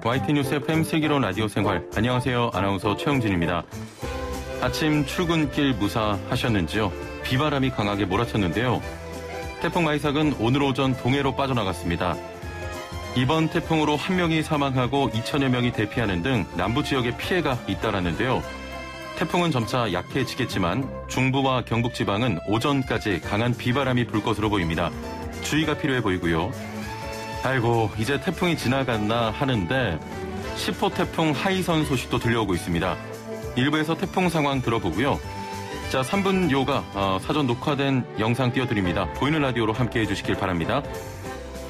YT뉴스 FM 슬기로운 라디오 생활. 안녕하세요. 아나운서 최영진입니다. 아침 출근길 무사하셨는지요? 비바람이 강하게 몰아쳤는데요. 태풍 마이삭은 오늘 오전 동해로 빠져나갔습니다. 이번 태풍으로 1명이 사망하고 2천여 명이 대피하는 등 남부 지역에 피해가 잇따랐는데요. 태풍은 점차 약해지겠지만 중부와 경북 지방은 오전까지 강한 비바람이 불 것으로 보입니다. 주의가 필요해 보이고요. 아이고, 이제 태풍이 지나갔나 하는데 10호 태풍 하이선 소식도 들려오고 있습니다. 일부에서 태풍 상황 들어보고요. 자, 3분 요가 사전 녹화된 영상 띄워드립니다. 보이는 라디오로 함께해 주시길 바랍니다.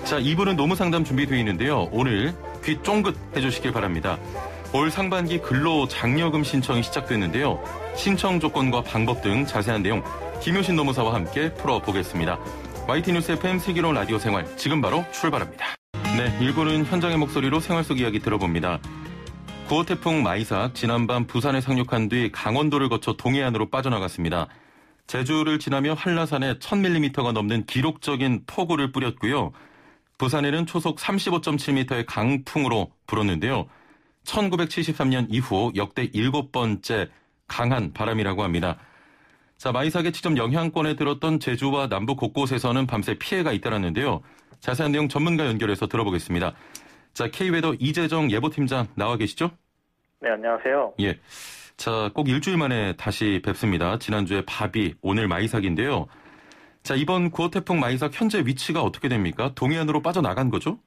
자, 2부는 노무상담 준비되어 있는데요. 오늘 귀 쫑긋 해주시길 바랍니다. 올 상반기 근로장려금 신청이 시작됐는데요. 신청 조건과 방법 등 자세한 내용 김효신 노무사와 함께 풀어보겠습니다. YT뉴스 FM 슬기로운 라디오 생활 지금 바로 출발합니다. 네, 1부는 현장의 목소리로 생활 속 이야기 들어봅니다. 9호 태풍 마이삭 지난밤 부산에 상륙한 뒤 강원도를 거쳐 동해안으로 빠져나갔습니다. 제주를 지나며 한라산에 1000mm가 넘는 기록적인 폭우를 뿌렸고요. 부산에는 초속 35.7m의 강풍으로 불었는데요. 1973년 이후 역대 7번째 강한 바람이라고 합니다. 자, 마이삭의 직접 영향권에 들었던 제주와 남부 곳곳에서는 밤새 피해가 잇따랐는데요. 자세한 내용 전문가 연결해서 들어보겠습니다. 자, K웨더 이재정 예보팀장 나와 계시죠? 네, 안녕하세요. 예. 자, 꼭 일주일 만에 다시 뵙습니다. 지난주에 바비, 오늘 마이삭인데요. 자, 이번 9호 태풍 마이삭 현재 위치가 어떻게 됩니까? 동해안으로 빠져나간 거죠?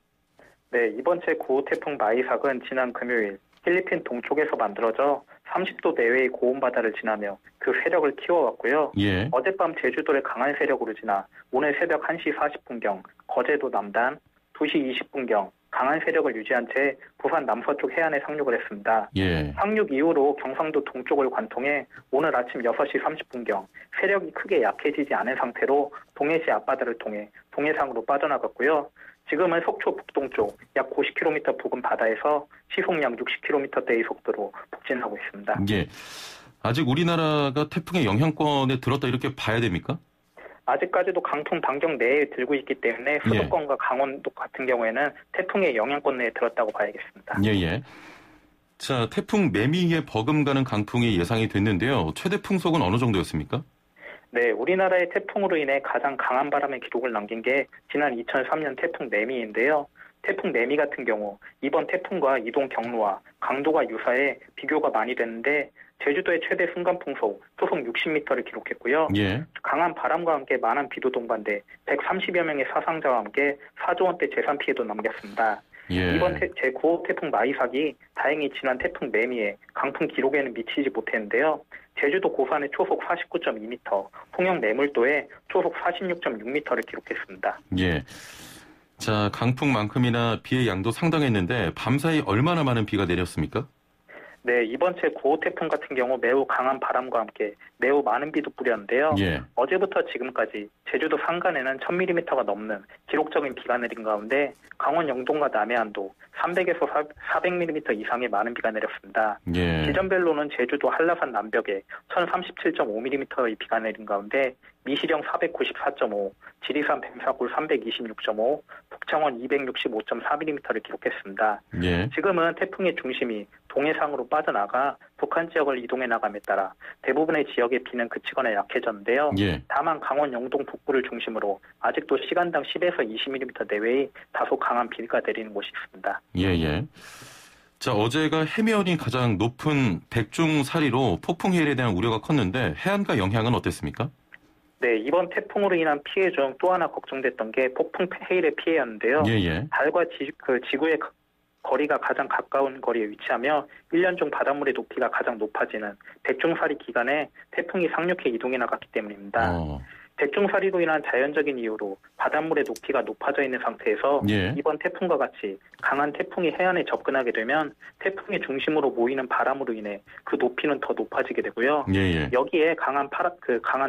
네, 이번 주 9호 태풍 마이삭은 지난 금요일 필리핀 동쪽에서 만들어져 30도 내외의 고온 바다를 지나며 그 세력을 키워왔고요. 예. 어젯밤 제주도를 강한 세력으로 지나 오늘 새벽 1시 40분경 거제도 남단, 2시 20분경 강한 세력을 유지한 채 부산 남서쪽 해안에 상륙을 했습니다. 예. 상륙 이후로 경상도 동쪽을 관통해 오늘 아침 6시 30분경 세력이 크게 약해지지 않은 상태로 동해시 앞바다를 통해 동해상으로 빠져나갔고요. 지금은 속초 북동쪽 약 90km 부근 바다에서 시속 약 60km대의 속도로 북진하고 있습니다. 예. 아직 우리나라가 태풍의 영향권에 들었다 이렇게 봐야 됩니까? 아직까지도 강풍 반경 내에 들고 있기 때문에 수도권과 강원도 같은 경우에는 태풍의 영향권 내에 들었다고 봐야겠습니다. 예. 자, 태풍 매미에 버금가는 강풍이 예상이 됐는데요. 최대 풍속은 어느 정도였습니까? 네, 우리나라의 태풍으로 인해 가장 강한 바람의 기록을 남긴 게 지난 2003년 태풍 매미인데요. 태풍 매미 같은 경우 이번 태풍과 이동 경로와 강도가 유사해 비교가 많이 됐는데 제주도의 최대 순간풍속 소속 60m를 기록했고요. 예. 강한 바람과 함께 많은 비도 동반돼 130여 명의 사상자와 함께 4조 원대 재산 피해도 남겼습니다. 예. 이번 제9호 태풍 마이삭이 다행히 지난 태풍 매미의 강풍 기록에는 미치지 못했는데요. 제주도 고산의 초속 49.2m, 통영 내물도에 초속 46.6m를 기록했습니다. 예. 자, 강풍만큼이나 비의 양도 상당했는데 밤사이 얼마나 많은 비가 내렸습니까? 네, 이번 제9호 태풍 같은 경우 매우 강한 바람과 함께 매우 많은 비도 뿌렸는데요. 예. 어제부터 지금까지 제주도 산간에는 1000mm가 넘는 기록적인 비가 내린 가운데 강원 영동과 남해안도 300에서 400mm 이상의 많은 비가 내렸습니다. 예. 지점별로는 제주도 한라산 남벽에 1037.5mm의 비가 내린 가운데 미시령 494.5, 지리산 뱀사골 326.5, 북창원 265.4mm를 기록했습니다. 예. 지금은 태풍의 중심이 동해상으로 빠져나가 북한 지역을 이동해 나감에 따라 대부분의 지역의 비는 그치거나 약해졌는데요. 예. 다만 강원 영동 북부를 중심으로 아직도 시간당 10에서 20mm 내외의 다소 강한 비가 내리는 곳이 있습니다. 예. 자, 어제가 해면이 가장 높은 백중사리로 폭풍 해일에 대한 우려가 컸는데 해안가 영향은 어땠습니까? 네, 이번 태풍으로 인한 피해 중 또 하나 걱정됐던 게 폭풍 해일의 피해였는데요. 예. 달과 지구의 거리가 가장 가까운 거리에 위치하며 1년 중 바닷물의 높이가 가장 높아지는 백중사리 기간에 태풍이 상륙해 이동해 나갔기 때문입니다. 백중사리로 인한 자연적인 이유로 바닷물의 높이가 높아져 있는 상태에서 예. 이번 태풍과 같이 강한 태풍이 해안에 접근하게 되면 태풍의 중심으로 모이는 바람으로 인해 그 높이는 더 높아지게 되고요. 예. 여기에 강한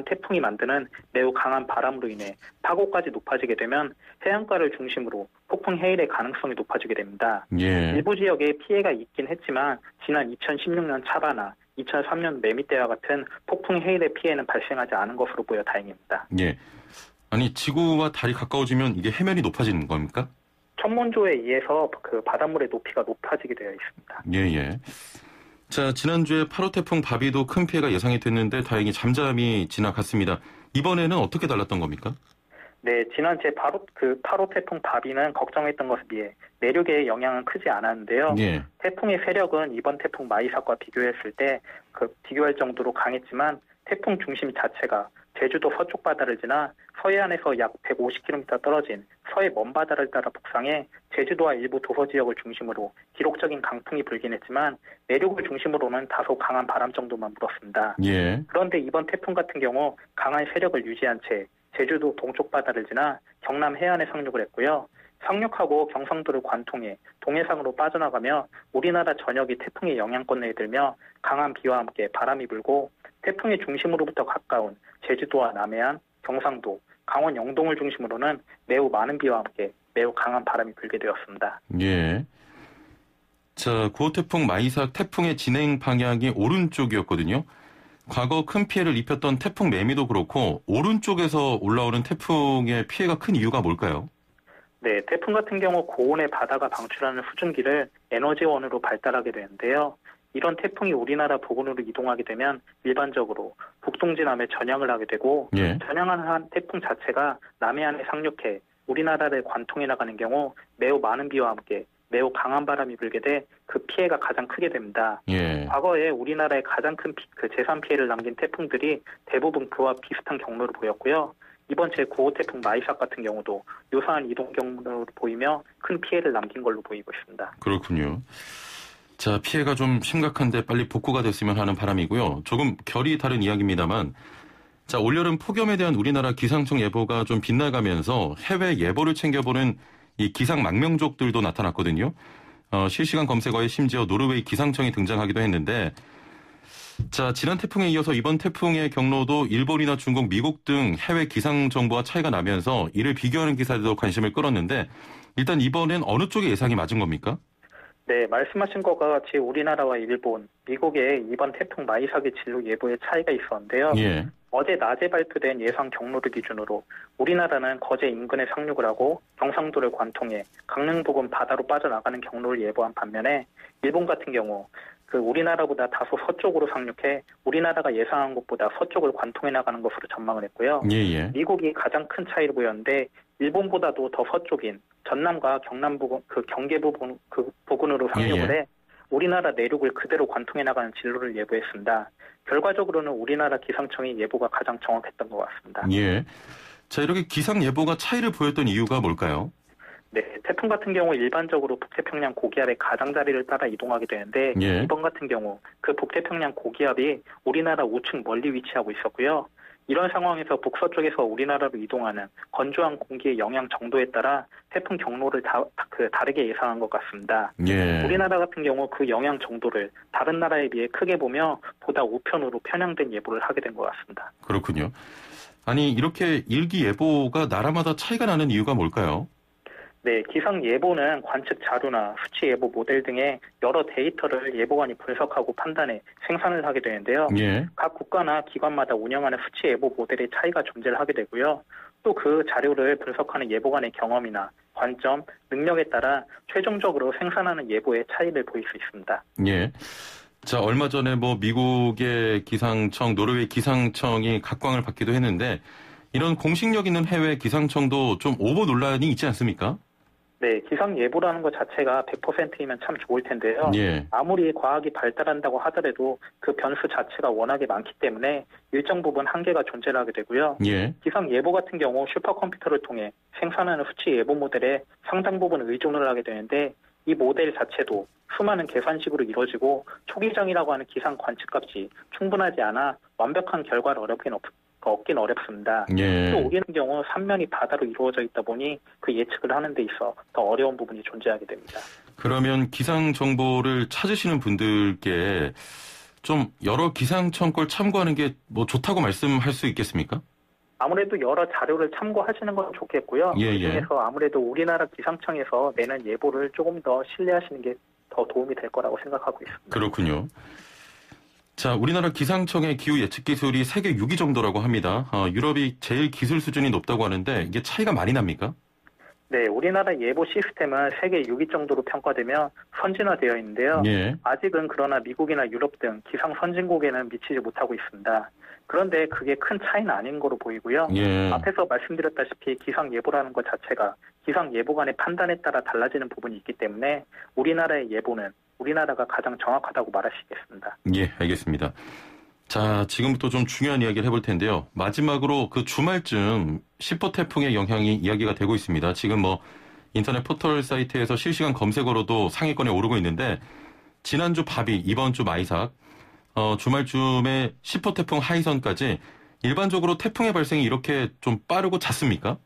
태풍이 만드는 매우 강한 바람으로 인해 파고까지 높아지게 되면 해안가를 중심으로 폭풍 해일의 가능성이 높아지게 됩니다. 예. 일부 지역에 피해가 있긴 했지만 지난 2016년 차바나 2003년 매미 때와 같은 폭풍 해일의 피해는 발생하지 않은 것으로 보여 다행입니다. 예. 아니, 지구와 달이 가까워지면 이게 해면이 높아지는 겁니까? 천문조에 의해서 그 바닷물의 높이가 높아지게 되어 있습니다. 예. 자, 지난주에 8호 태풍 바비도 큰 피해가 예상이 됐는데 다행히 잠잠히 지나갔습니다. 이번에는 어떻게 달랐던 겁니까? 네, 지난 그 8호 태풍 바비는 걱정했던 것에 비해 내륙의 영향은 크지 않았는데요. 예. 태풍의 세력은 이번 태풍 마이삭과 비교했을 때 비교할 정도로 강했지만 태풍 중심 자체가 제주도 서쪽 바다를 지나 서해안에서 약 150km 떨어진 서해 먼바다를 따라 북상해 제주도와 일부 도서 지역을 중심으로 기록적인 강풍이 불긴 했지만 내륙을 중심으로는 다소 강한 바람 정도만 불었습니다. 예. 그런데 이번 태풍 같은 경우 강한 세력을 유지한 채 제주도 동쪽 바다를 지나 경남 해안에 상륙을 했고요. 상륙하고 경상도를 관통해 동해상으로 빠져나가며 우리나라 전역이 태풍의 영향권 내에 들며 강한 비와 함께 바람이 불고 태풍의 중심으로부터 가까운 제주도와 남해안, 경상도, 강원 영동을 중심으로는 매우 많은 비와 함께 매우 강한 바람이 불게 되었습니다. 예. 자, 고 태풍 마이삭 태풍의 진행 방향이 오른쪽이었거든요. 과거 큰 피해를 입혔던 태풍 매미도 그렇고 오른쪽에서 올라오는 태풍의 피해가 큰 이유가 뭘까요? 네, 태풍 같은 경우 고온의 바다가 방출하는 수증기를 에너지원으로 발달하게 되는데요. 이런 태풍이 우리나라 부근으로 이동하게 되면 일반적으로 북동진암에 전향을 하게 되고 예. 전향한 태풍 자체가 남해안에 상륙해 우리나라를 관통해 나가는 경우 매우 많은 비와 함께 매우 강한 바람이 불게 돼 그 피해가 가장 크게 됩니다. 예. 과거에 우리나라에 가장 큰 재산 피해를 남긴 태풍들이 대부분 그와 비슷한 경로를 보였고요. 이번 제9호 태풍 마이삭 같은 경우도 유사한 이동 경로를 보이며 큰 피해를 남긴 걸로 보이고 있습니다. 그렇군요. 자, 피해가 좀 심각한데 빨리 복구가 됐으면 하는 바람이고요. 조금 결이 다른 이야기입니다만, 자, 올여름 폭염에 대한 우리나라 기상청 예보가 좀 빗나가면서 해외 예보를 챙겨보는 이 기상 망명족들도 나타났거든요. 실시간 검색어에 심지어 노르웨이 기상청이 등장하기도 했는데, 자, 지난 태풍에 이어서 이번 태풍의 경로도 일본이나 중국, 미국 등 해외 기상 정보와 차이가 나면서 이를 비교하는 기사들도 관심을 끌었는데, 일단 이번엔 어느 쪽의 예상이 맞은 겁니까? 네, 말씀하신 것과 같이 우리나라와 일본, 미국의 이번 태풍 마이삭의 진로 예보에 차이가 있었는데요. 예. 어제 낮에 발표된 예상 경로를 기준으로 우리나라는 거제 인근에 상륙을 하고 경상도를 관통해 강릉 부근 바다로 빠져나가는 경로를 예보한 반면에 일본 같은 경우 우리나라보다 다소 서쪽으로 상륙해 우리나라가 예상한 것보다 서쪽을 관통해 나가는 것으로 전망을 했고요. 예. 미국이 가장 큰 차이를 보였는데 일본보다도 더 서쪽인 전남과 경남 부근 경계 부분 부근으로 상륙을 해 우리나라 내륙을 그대로 관통해 나가는 진로를 예보했습니다. 결과적으로는 우리나라 기상청의 예보가 가장 정확했던 것 같습니다. 예. 자, 이렇게 기상 예보가 차이를 보였던 이유가 뭘까요? 네, 태풍 같은 경우 일반적으로 북태평양 고기압의 가장자리를 따라 이동하게 되는데 이번 같은 경우 그 북태평양 고기압이 우리나라 우측 멀리 위치하고 있었고요. 이런 상황에서 북서쪽에서 우리나라로 이동하는 건조한 공기의 영향 정도에 따라 태풍 경로를 다르게 예상한 것 같습니다. 예. 우리나라 같은 경우 그 영향 정도를 다른 나라에 비해 크게 보며 보다 우편으로 편향된 예보를 하게 된 것 같습니다. 그렇군요. 아니, 이렇게 일기예보가 나라마다 차이가 나는 이유가 뭘까요? 네, 기상 예보는 관측 자료나 수치 예보 모델 등의 여러 데이터를 예보관이 분석하고 판단해 생산을 하게 되는데요. 예. 각 국가나 기관마다 운영하는 수치 예보 모델의 차이가 존재를 하게 되고요. 또 그 자료를 분석하는 예보관의 경험이나 관점, 능력에 따라 최종적으로 생산하는 예보의 차이를 보일 수 있습니다. 예. 자, 얼마 전에 미국의 기상청, 노르웨이 기상청이 각광을 받기도 했는데 이런 공식력 있는 해외 기상청도 좀 오보 논란이 있지 않습니까? 네, 기상 예보라는 것 자체가 100%이면 참 좋을 텐데요. 예. 아무리 과학이 발달한다고 하더라도 그 변수 자체가 워낙에 많기 때문에 일정 부분 한계가 존재를 하게 되고요. 예. 기상 예보 같은 경우 슈퍼컴퓨터를 통해 생산하는 수치 예보 모델에 상당 부분 의존을 하게 되는데 이 모델 자체도 수많은 계산식으로 이루어지고 초기정이라고 하는 기상 관측값이 충분하지 않아 완벽한 결과를 얻긴 어렵습니다. 예. 또 우리는 경우 삼면이 바다로 이루어져 있다 보니 그 예측을 하는 데 있어 더 어려운 부분이 존재하게 됩니다. 그러면 기상 정보를 찾으시는 분들께 좀 여러 기상청 걸 참고하는 게 좋다고 말씀할 수 있겠습니까? 아무래도 여러 자료를 참고하시는 건 좋겠고요. 그중에서 아무래도 우리나라 기상청에서 내는 예보를 조금 더 신뢰하시는 게 더 도움이 될 거라고 생각하고 있습니다. 그렇군요. 자, 우리나라 기상청의 기후 예측 기술이 세계 6위 정도라고 합니다. 유럽이 제일 기술 수준이 높다고 하는데 이게 차이가 많이 납니까? 네, 우리나라 예보 시스템은 세계 6위 정도로 평가되며 선진화되어 있는데요. 예. 아직은 그러나 미국이나 유럽 등 기상 선진국에는 미치지 못하고 있습니다. 그런데 그게 큰 차이는 아닌 거로 보이고요. 예. 앞에서 말씀드렸다시피 기상 예보라는 것 자체가 기상 예보관의 판단에 따라 달라지는 부분이 있기 때문에 우리나라의 예보는 우리나라가 가장 정확하다고 말하시겠습니다. 예, 알겠습니다. 자, 지금부터 좀 중요한 이야기를 해볼 텐데요. 마지막으로 그 주말쯤 10호 태풍의 영향이 이야기가 되고 있습니다. 지금 뭐 인터넷 포털 사이트에서 실시간 검색어로도 상위권에 오르고 있는데 지난주 바비, 이번 주 마이삭, 주말쯤에 10호 태풍 하이선까지 일반적으로 태풍의 발생이 이렇게 좀 빠르고 잦습니까?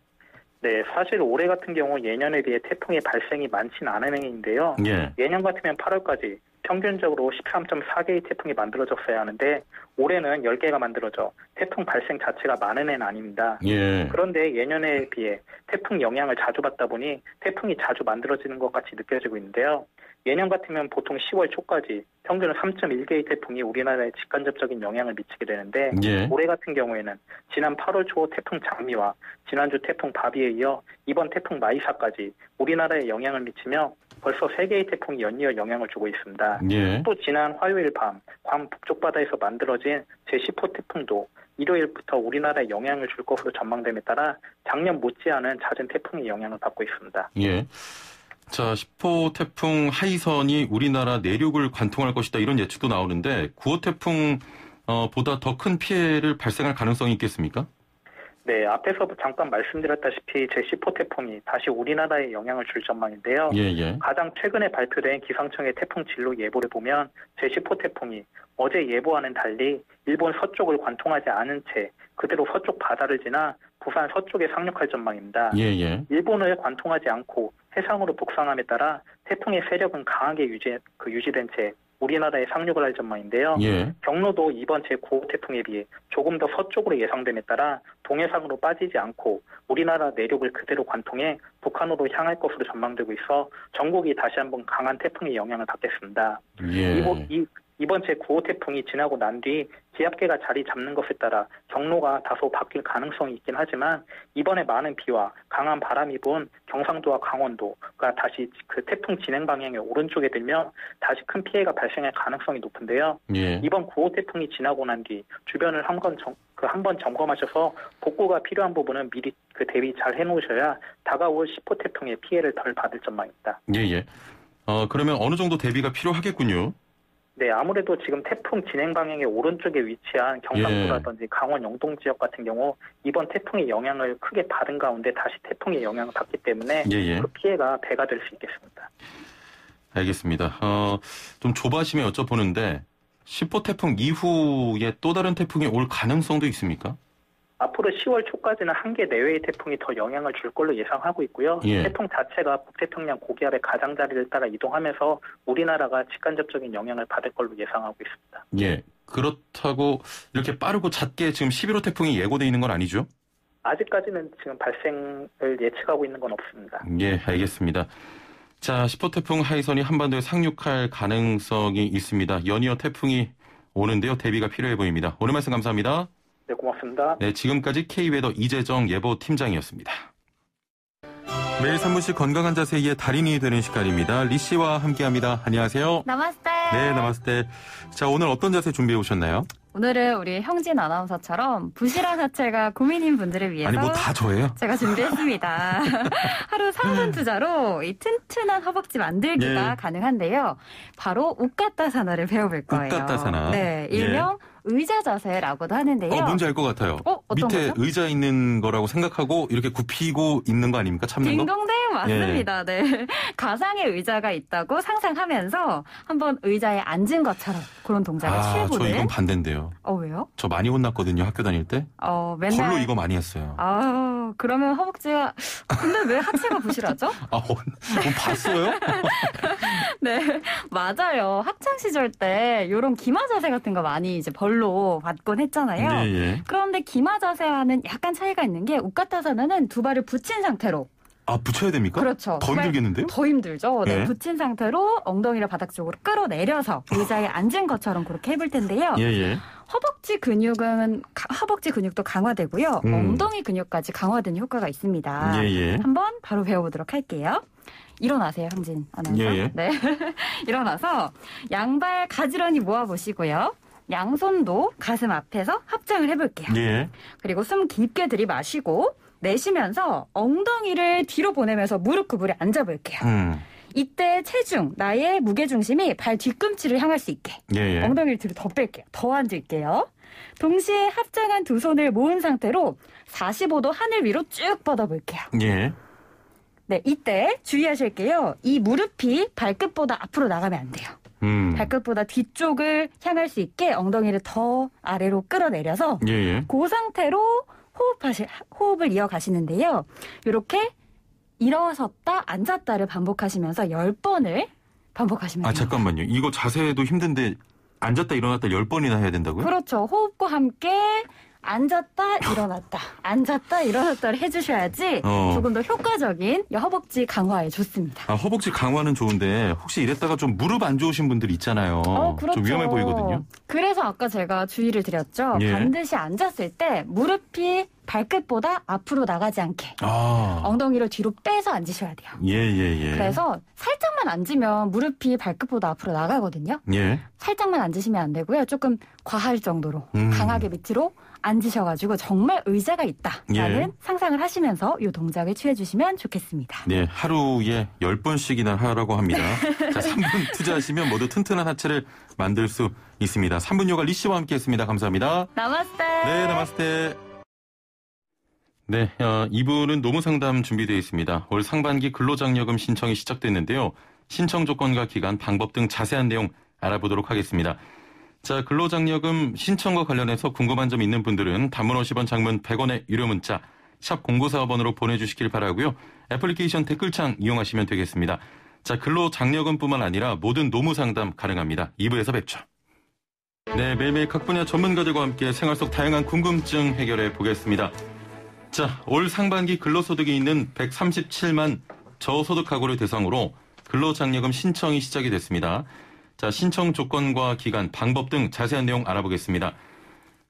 네, 사실 올해 같은 경우 예년에 비해 태풍의 발생이 많지는 않은 해인데요. 예. 예년 같으면 8월까지 평균적으로 13.4개의 태풍이 만들어졌어야 하는데 올해는 10개가 만들어져 태풍 발생 자체가 많은 해는 아닙니다. 예. 그런데 예년에 비해 태풍 영향을 자주 받다 보니 태풍이 자주 만들어지는 것 같이 느껴지고 있는데요. 예년 같으면 보통 10월 초까지 평균 3.1개의 태풍이 우리나라에 직간접적인 영향을 미치게 되는데 예. 올해 같은 경우에는 지난 8월 초 태풍 장미와 지난주 태풍 바비에 이어 이번 태풍 마이사까지 우리나라에 영향을 미치며 벌써 3개의 태풍이 연이어 영향을 주고 있습니다. 예. 또 지난 화요일 밤 괌 북쪽 바다에서 만들어진 제10호 태풍도 일요일부터 우리나라에 영향을 줄 것으로 전망됨에 따라 작년 못지않은 잦은 태풍의 영향을 받고 있습니다. 예. 자, 10호 태풍 하이선이 우리나라 내륙을 관통할 것이다 이런 예측도 나오는데 9호 태풍 보다 더 큰 피해를 발생할 가능성이 있겠습니까? 네, 앞에서 잠깐 말씀드렸다시피 제10호 태풍이 다시 우리나라에 영향을 줄 전망인데요. 예. 가장 최근에 발표된 기상청의 태풍 진로 예보를 보면 제10호 태풍이 어제 예보와는 달리 일본 서쪽을 관통하지 않은 채 그대로 서쪽 바다를 지나 부산 서쪽에 상륙할 전망입니다. 예. 일본을 관통하지 않고 해상으로 북상함에 따라 태풍의 세력은 강하게 유지된 채 우리나라에 상륙을 할 전망인데요. 예. 경로도 이번 제9호 태풍에 비해 조금 더 서쪽으로 예상됨에 따라 동해상으로 빠지지 않고 우리나라 내륙을 그대로 관통해 북한으로 향할 것으로 전망되고 있어 전국이 다시 한번 강한 태풍의 영향을 받겠습니다. 예. 이번 제9호 태풍이 지나고 난 뒤 기압계가 자리 잡는 것에 따라 경로가 다소 바뀔 가능성이 있긴 하지만 이번에 많은 비와 강한 바람이 분 경상도와 강원도가 다시 그 태풍 진행 방향의 오른쪽에 들며 다시 큰 피해가 발생할 가능성이 높은데요. 예. 이번 9호 태풍이 지나고 난 뒤 주변을 한번 점검하셔서 복구가 필요한 부분은 미리 대비 잘 해놓으셔야 다가올 10호 태풍의 피해를 덜 받을 전망입니다. 예. 그러면 어느 정도 대비가 필요하겠군요. 네, 아무래도 지금 태풍 진행 방향의 오른쪽에 위치한 경상도라든지 강원 영동 지역 같은 경우 이번 태풍의 영향을 크게 받은 가운데 다시 태풍의 영향을 받기 때문에 그 피해가 배가 될 수 있겠습니다. 알겠습니다. 좀 조바심에 여쭤보는데 10호 태풍 이후에 또 다른 태풍이 올 가능성도 있습니까? 앞으로 10월 초까지는 한 개 내외의 태풍이 더 영향을 줄 걸로 예상하고 있고요. 예. 태풍 자체가 북태평양 고기압의 가장자리를 따라 이동하면서 우리나라가 직간접적인 영향을 받을 걸로 예상하고 있습니다. 예. 그렇다고 이렇게 빠르고 잦게 지금 11호 태풍이 예고돼 있는 건 아니죠? 아직까지는 지금 발생을 예측하고 있는 건 없습니다. 예, 알겠습니다. 자, 10호 태풍 하이선이 한반도에 상륙할 가능성이 있습니다. 연이어 태풍이 오는데요. 대비가 필요해 보입니다. 오늘 말씀 감사합니다. 네, 고맙습니다. 네, 지금까지 K웨더 이재정 예보팀장이었습니다. 매일 3분씩 건강한 자세의 달인이 되는 시간입니다. 리 씨와 함께합니다. 안녕하세요. 나마스테. 네, 나마스테. 자, 오늘 어떤 자세 준비해 오셨나요? 오늘은 우리 형진 아나운서처럼 부실한 하체가 고민인 분들을 위해서 아니, 뭐 다 저예요? 제가 준비했습니다. 하루 3분 투자로 이 튼튼한 허벅지 만들기가 가능한데요. 바로 우까타사나를 배워볼 거예요. 우까타사나. 네, 일명 의자 자세라고도 하는데요. 뭔지 알 것 같아요. 어떤 밑에 거죠? 의자 있는 거라고 생각하고 이렇게 굽히고 있는 거 아닙니까? 참는 거? 딩동댕 맞습니다. 네. 가상의 의자가 있다고 상상하면서 한번 의자에 앉은 것처럼 그런 동작을 취해보는. 저 이건 반대인데요. 왜요? 저 많이 혼났거든요. 학교 다닐 때. 맨날. 걸로 이거 많이 했어요. 그러면 허벅지가 근데 왜 하체가 부실하죠? 봤어요? 네, 맞아요. 학창 시절 때 이런 기마 자세 같은 거 많이 이제 벌로 받곤 했잖아요. 예. 그런데 기마 자세와는 약간 차이가 있는 게 우까타사나는 두 발을 붙인 상태로. 붙여야 됩니까? 그렇죠. 더 힘들겠는데요? 더 힘들죠. 네, 예. 붙인 상태로 엉덩이를 바닥 쪽으로 끌어내려서 의자에 앉은 것처럼 그렇게 해볼 텐데요. 예. 허벅지 근육도 강화되고요. 엉덩이 근육까지 강화되는 효과가 있습니다. 한번 바로 배워보도록 할게요. 일어나세요, 황진 아나운서. 네. 일어나서 양발 가지런히 모아보시고요. 양손도 가슴 앞에서 합장을 해볼게요. 그리고 숨 깊게 들이마시고 내쉬면서 엉덩이를 뒤로 보내면서 무릎 구부려 앉아볼게요. 이때 체중, 나의 무게중심이 발 뒤꿈치를 향할 수 있게 엉덩이를 뒤로 더 뺄게요. 더 앉을게요. 동시에 합장한 두 손을 모은 상태로 45도 하늘 위로 쭉 뻗어볼게요. 네, 이때 주의하실 게요. 이 무릎이 발끝보다 앞으로 나가면 안 돼요. 발끝보다 뒤쪽을 향할 수 있게 엉덩이를 더 아래로 끌어내려서 그 상태로 호흡을 이어가시는데요. 이렇게 일어섰다 앉았다를 반복하시면서 10번을 반복하시면 돼요. 잠깐만요. 이거 자세도 힘든데 앉았다 일어났다 10번이나 해야 된다고요? 그렇죠. 호흡과 함께 앉았다 일어났다 앉았다 일어났다를 해주셔야지 조금 더 효과적인 허벅지 강화에 좋습니다. 허벅지 강화는 좋은데 혹시 이랬다가 좀 무릎 안 좋으신 분들 있잖아요. 그렇죠. 좀 위험해 보이거든요. 그래서 아까 제가 주의를 드렸죠. 반드시 앉았을 때 무릎이 발끝보다 앞으로 나가지 않게 엉덩이를 뒤로 빼서 앉으셔야 돼요. 그래서 살짝만 앉으면 무릎이 발끝보다 앞으로 나가거든요. 살짝만 앉으시면 안 되고요. 조금 과할 정도로 강하게 밑으로 앉으셔가지고 정말 의자가 있다라는 상상을 하시면서 이 동작을 취해주시면 좋겠습니다. 네, 하루에 10번씩이나 하라고 합니다. 자, 3분 투자하시면 모두 튼튼한 하체를 만들 수 있습니다. 3분 요가 리씨와 함께했습니다. 감사합니다. 나마스테. 네, 나마스테. 네, 2부는 노무상담 준비되어 있습니다. 올 상반기 근로장려금 신청이 시작됐는데요. 신청 조건과 기간, 방법 등 자세한 내용 알아보도록 하겠습니다. 자, 근로장려금 신청과 관련해서 궁금한 점 있는 분들은 단문 50원, 장문 100원의 유료 문자 샵 0945번으로 보내주시길 바라고요. 애플리케이션 댓글창 이용하시면 되겠습니다. 자, 근로장려금뿐만 아니라 모든 노무상담 가능합니다. 2부에서 뵙죠. 네, 매일매일 각 분야 전문가들과 함께 생활 속 다양한 궁금증 해결해 보겠습니다. 자, 올 상반기 근로소득이 있는 137만 저소득 가구를 대상으로 근로장려금 신청이 시작이 됐습니다. 자, 신청 조건과 기간, 방법 등 자세한 내용 알아보겠습니다.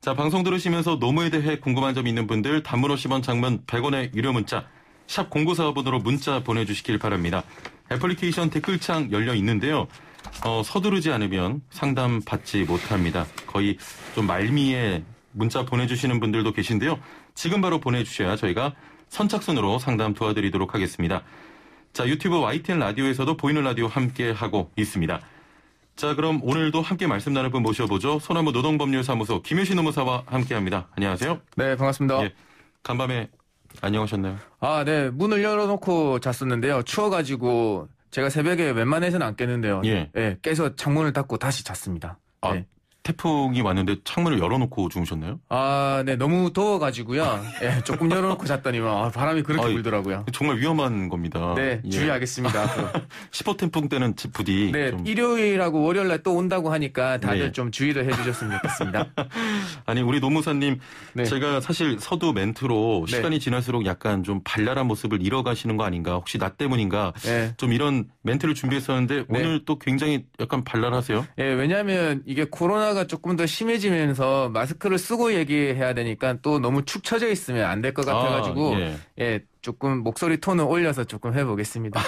자, 방송 들으시면서 노무에 대해 궁금한 점 있는 분들 단문 50원, 장문 100원의 유료 문자 샵 0945번으로 문자 보내주시길 바랍니다. 애플리케이션 댓글창 열려 있는데요. 서두르지 않으면 상담 받지 못합니다. 거의 좀 말미에 문자 보내주시는 분들도 계신데요. 지금 바로 보내주셔야 저희가 선착순으로 상담 도와드리도록 하겠습니다. 자, 유튜브 YTN 라디오에서도 보이는 라디오 함께하고 있습니다. 자, 그럼 오늘도 함께 말씀 나눌 분 모셔보죠. 소나무 노동법률사무소 김효신 노무사와 함께합니다. 안녕하세요. 네, 반갑습니다. 간밤에 안녕하셨나요? 네. 문을 열어놓고 잤었는데요. 추워가지고 제가 새벽에 웬만해서는 안 깨는데요. 깨서 창문을 닫고 다시 잤습니다. 네. 태풍이 왔는데 창문을 열어놓고 주무셨나요? 네. 너무 더워가지고요. 조금 열어놓고 잤더니만 바람이 그렇게 불더라고요. 정말 위험한 겁니다. 네, 주의하겠습니다. 앞으로. 10호 태풍 때는 부디. 네, 일요일하고 월요일날 또 온다고 하니까 다들 좀 주의를 해주셨으면 좋겠습니다. 아니, 우리 노무사님, 제가 사실 서두 멘트로 시간이 지날수록 약간 좀 발랄한 모습을 잃어가시는 거 아닌가, 혹시 나 때문인가, 좀 이런 멘트를 준비했었는데 오늘 또 굉장히 약간 발랄하세요? 왜냐하면 이게 코로나가 조금 더 심해지면서 마스크를 쓰고 얘기해야 되니까 또 너무 축 처져 있으면 안 될 것 같아가지고 조금 목소리 톤을 올려서 조금 해보겠습니다.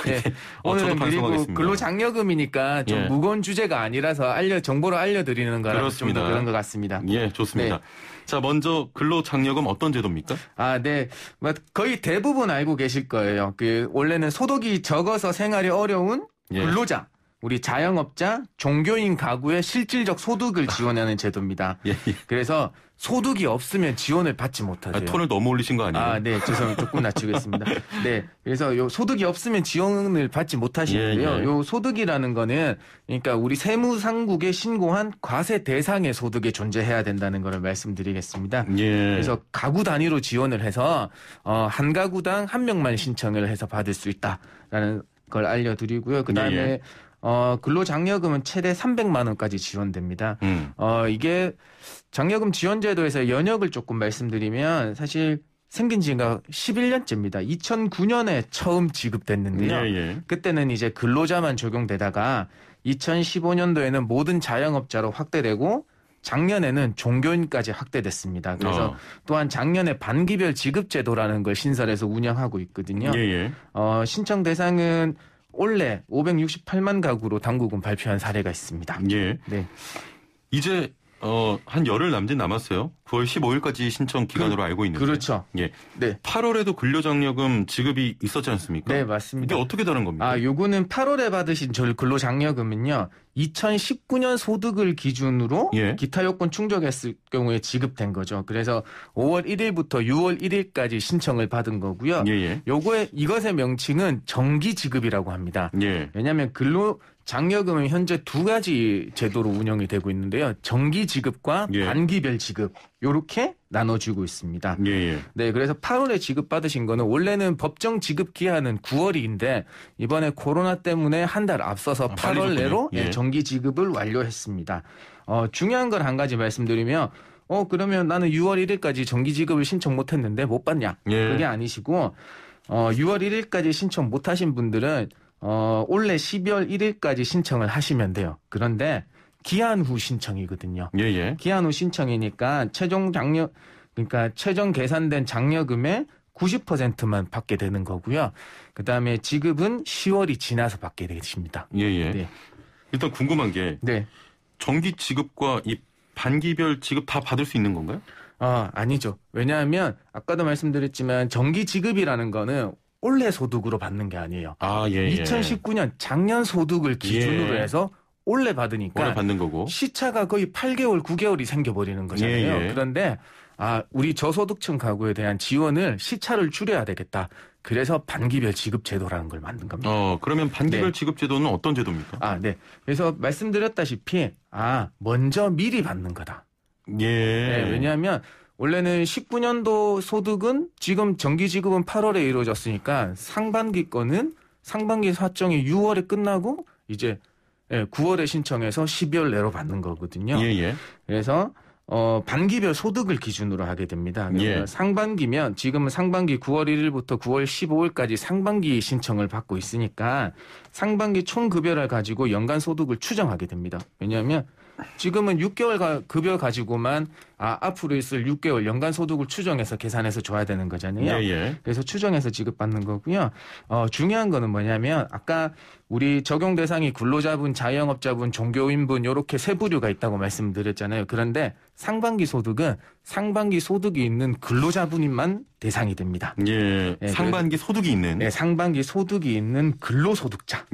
오늘은 그리고 근로장려금이니까 좀 무거운 주제가 아니라서 정보를 알려드리는 거라 좀 더 그런 것 같습니다. 좋습니다. 자, 먼저 근로장려금 어떤 제도입니까? 네. 거의 대부분 알고 계실 거예요. 원래는 소득이 적어서 생활이 어려운 근로자, 우리 자영업자, 종교인 가구의 실질적 소득을 지원하는 제도입니다. 그래서 소득이 없으면 지원을 받지 못하세요. 톤을 너무 올리신 거 아니에요? 네, 죄송합니다. 조금 낮추겠습니다. 네, 그래서 요 소득이 없으면 지원을 받지 못하시는데요. 요 소득이라는 거는 그러니까 우리 세무상국에 신고한 과세 대상의 소득에 존재해야 된다는 걸 말씀드리겠습니다. 그래서 가구 단위로 지원을 해서 한 가구당 한 명만 신청을 해서 받을 수 있다라는 걸 알려드리고요. 그다음에 근로장려금은 최대 300만 원까지 지원됩니다. 이게 장려금 지원제도에서 연역을 조금 말씀드리면 사실 생긴 지가 11년째입니다. 2009년에 처음 지급됐는데요. 그때는 이제 근로자만 적용되다가 2015년도에는 모든 자영업자로 확대되고 작년에는 종교인까지 확대됐습니다. 그래서 또한 작년에 반기별 지급제도라는 걸 신설해서 운영하고 있거든요. 신청 대상은 올해 568만 가구로 당국은 발표한 사례가 있습니다. 네. 이제 한 열흘 남았어요. 9월 15일까지 신청 기간으로 알고 있는데. 그렇죠. 네. 8월에도 근로장려금 지급이 있었지 않습니까? 네, 맞습니다. 이게 어떻게 다른 겁니까? 요거는 8월에 받으신 근로장려금은요. 2019년 소득을 기준으로 기타 요건 충족했을 경우에 지급된 거죠. 그래서 5월 1일부터 6월 1일까지 신청을 받은 거고요. 이것의 명칭은 정기 지급이라고 합니다. 왜냐하면 장려금은 현재 두 가지 제도로 운영이 되고 있는데요. 정기 지급과 반기별 지급 이렇게 나눠주고 있습니다. 네, 그래서 8월에 지급받으신 거는 원래는 법정 지급 기한은 9월인데 이번에 코로나 때문에 한 달 앞서서 8월 내로 정기 지급을 완료했습니다. 중요한 건 한 가지 말씀드리면 그러면 나는 6월 1일까지 정기 지급을 신청 못했는데 못 받냐? 그게 아니시고 6월 1일까지 신청 못하신 분들은 올해 12월 1일까지 신청을 하시면 돼요. 그런데 기한 후 신청이거든요. 기한 후 신청이니까 최종 계산된 장려금의 90%만 받게 되는 거고요. 그다음에 지급은 10월이 지나서 받게 되십니다. 일단 궁금한 게 정기 지급과 이 반기별 지급 다 받을 수 있는 건가요? 아니죠. 왜냐하면 아까도 말씀드렸지만 정기 지급이라는 거는 올해 소득으로 받는 게 아니에요. 2019년 작년 소득을 기준으로 해서 올해 받으니까 올해 받는 거고 시차가 거의 8개월, 9개월이 생겨버리는 거잖아요. 그런데 우리 저소득층 가구에 대한 지원을 시차를 줄여야 되겠다. 그래서 반기별 지급 제도라는 걸 만든 겁니다. 그러면 반기별 지급 제도는 어떤 제도입니까? 그래서 말씀드렸다시피 먼저 미리 받는 거다. 왜냐하면 원래는 19년도 소득은 지금 정기 지급은 8월에 이루어졌으니까 상반기 거는 상반기 사정이 6월에 끝나고 이제 9월에 신청해서 12월 내로 받는 거거든요. 그래서 반기별 소득을 기준으로 하게 됩니다. 상반기면 지금은 상반기 9월 1일부터 9월 15일까지 상반기 신청을 받고 있으니까 상반기 총 급여를 가지고 연간 소득을 추정하게 됩니다. 왜냐하면 지금은 6개월 급여 가지고만 앞으로 있을 6개월 연간 소득을 추정해서 계산해서 줘야 되는 거잖아요. 그래서 추정해서 지급받는 거고요. 중요한 거는 뭐냐면 아까 우리 적용 대상이 근로자분, 자영업자분, 종교인분 이렇게 세 부류가 있다고 말씀드렸잖아요. 그런데 상반기 소득은 상반기 소득이 있는 근로자분만 대상이 됩니다. 상반기 소득이 있는? 상반기 소득이 있는 근로소득자.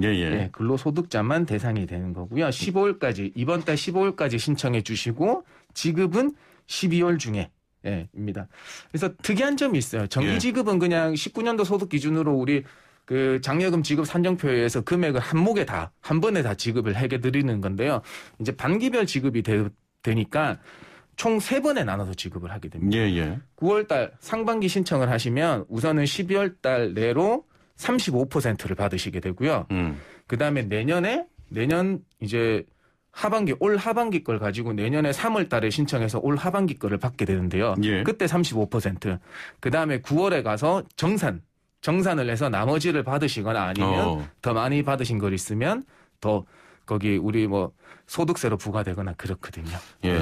근로소득자만 대상이 되는 거고요. 15일까지 이번 달 15일까지 신청해 주시고 지급은 12월 중에 입니다. 그래서 특이한 점이 있어요. 정기 지급은 그냥 19년도 소득 기준으로 우리 그 장려금 지급 산정표에 의해서 금액을 한 번에 다 지급을 해드리는 건데요. 이제 반기별 지급이 되니까 총 3번에 나눠서 지급을 하게 됩니다. 9월달 상반기 신청을 하시면 우선은 12월달 내로 35%를 받으시게 되고요. 그다음에 내년 이제 올 하반기 걸 가지고 내년에 3월 달에 신청해서 올 하반기 거를 받게 되는데요. 그때 35%. 그다음에 9월에 가서 정산을 해서 나머지를 받으시거나 아니면 더 많이 받으신 걸 있으면 더 거기 우리 소득세로 부과되거나 그렇거든요.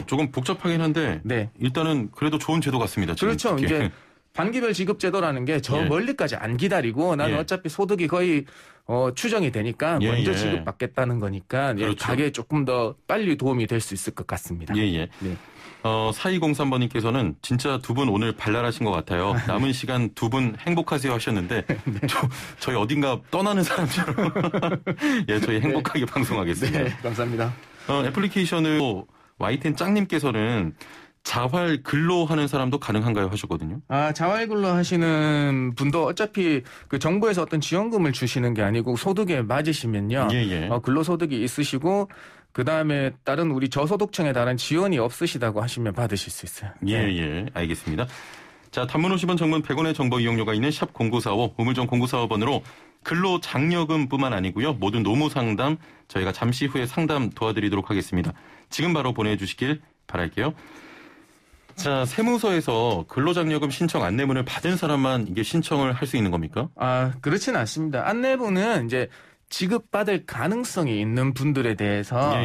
조금 복잡하긴 한데 일단은 그래도 좋은 제도 같습니다. 그렇죠. 특히. 이제 반기별 지급제도라는 게 저 멀리까지 안 기다리고 나는 어차피 소득이 거의 추정이 되니까 먼저 지급받겠다는 거니까 가게에 조금 더 빨리 도움이 될 수 있을 것 같습니다. 4203번님께서는 진짜 두 분 오늘 발랄하신 것 같아요. 남은 시간 두 분 행복하세요 하셨는데 저희 어딘가 떠나는 사람처럼 저희 행복하게 방송하겠습니다. 감사합니다. 애플리케이션을 YTN 짱님께서는 자활 근로하는 사람도 가능한가요 하셨거든요. 자활 근로 하시는 분도 어차피 그 정부에서 어떤 지원금을 주시는 게 아니고 소득에 맞으시면요. 근로소득이 있으시고 그다음에 다른 우리 저소득층에 다른 지원이 없으시다고 하시면 받으실 수 있어요. 알겠습니다. 자, 단문 50원, 장문 100원의 정보 이용료가 있는 샵 0945, 우물정 0945번으로 근로장려금뿐만 아니고요. 모든 노무 상담 저희가 잠시 후에 상담 도와드리도록 하겠습니다. 지금 바로 보내주시길 바랄게요. 자, 세무서에서 근로장려금 신청 안내문을 받은 사람만 이게 신청을 할 수 있는 겁니까? 그렇지는 않습니다. 안내문은 이제 지급받을 가능성이 있는 분들에 대해서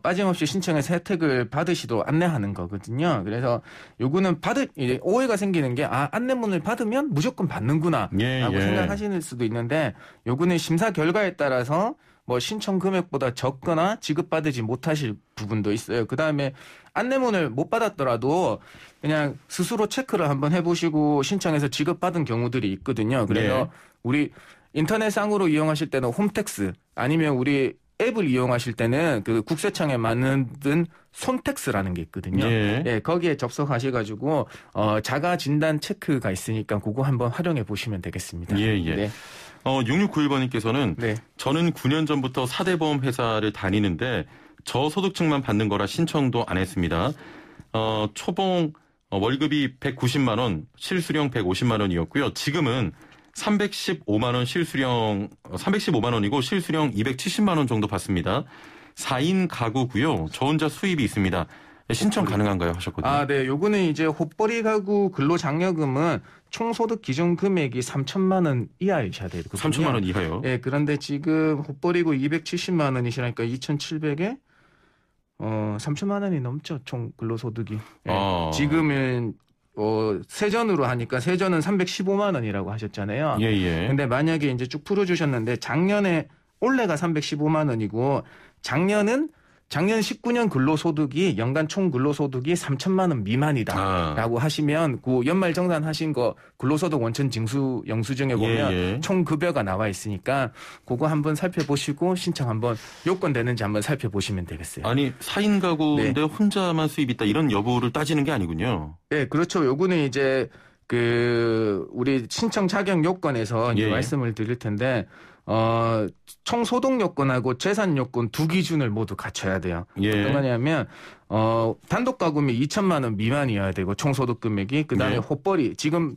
빠짐없이 신청해서 혜택을 받으시도록 안내하는 거거든요. 그래서 요거는 이제 오해가 생기는 게 안내문을 받으면 무조건 받는구나 라고 생각하시는 수도 있는데 요거는 심사 결과에 따라서 뭐 신청 금액보다 적거나 지급받지 못하실 부분도 있어요. 그다음에 안내문을 못 받았더라도 그냥 스스로 체크를 한번 해보시고 신청해서 지급받은 경우들이 있거든요. 그래서 우리 인터넷상으로 이용하실 때는 홈택스 아니면 우리 앱을 이용하실 때는 그 국세청에 만든 손택스라는 게 있거든요. 거기에 접속하셔가지고 자가 진단 체크가 있으니까 그거 한번 활용해 보시면 되겠습니다. 6691번님께서는 저는 9년 전부터 4대 보험 회사를 다니는데 저소득층만 받는 거라 신청도 안 했습니다. 초봉 월급이 190만 원, 실수령 150만 원이었고요. 지금은 315만 원 실수령 315만 원이고 실수령 270만 원 정도 받습니다. 4인 가구고요. 저 혼자 수입이 있습니다. 신청 가능한가요? 하셨거든요. 네. 요거는 이제 헛벌이 가구 근로장려금은 총소득 기준 금액이 3천만 원 이하이셔야 돼요. 3천만 원 이하요? 그런데 지금 헛벌이고 270만 원이시라니까 2,700에 3천만 원이 넘죠. 총 근로소득이. 지금은 세전으로 하니까 세전은 315만 원이라고 하셨잖아요. 근데 만약에 이제 쭉 풀어주셨는데 올해가 315만 원이고 작년 19년 근로소득이 연간 총 근로소득이 3천만 원 미만이다라고 하시면 그 연말 정산하신 거 근로소득 원천 징수 영수증에 보면 총 급여가 나와 있으니까 그거 한번 살펴보시고 신청 한번 요건 되는지 한번 살펴보시면 되겠어요. 아니 4인 가구인데 혼자만 수입이 있다 이런 여부를 따지는 게 아니군요. 네, 그렇죠. 요거는 이제 우리 신청 자격 요건에서 이제 말씀을 드릴 텐데 총소득 요건하고 재산 요건 두 기준을 모두 갖춰야 돼요. 어떤 거냐면 단독 가구면 2천만 원 미만이어야 되고 총소득 금액이 그다음에 헛벌이 지금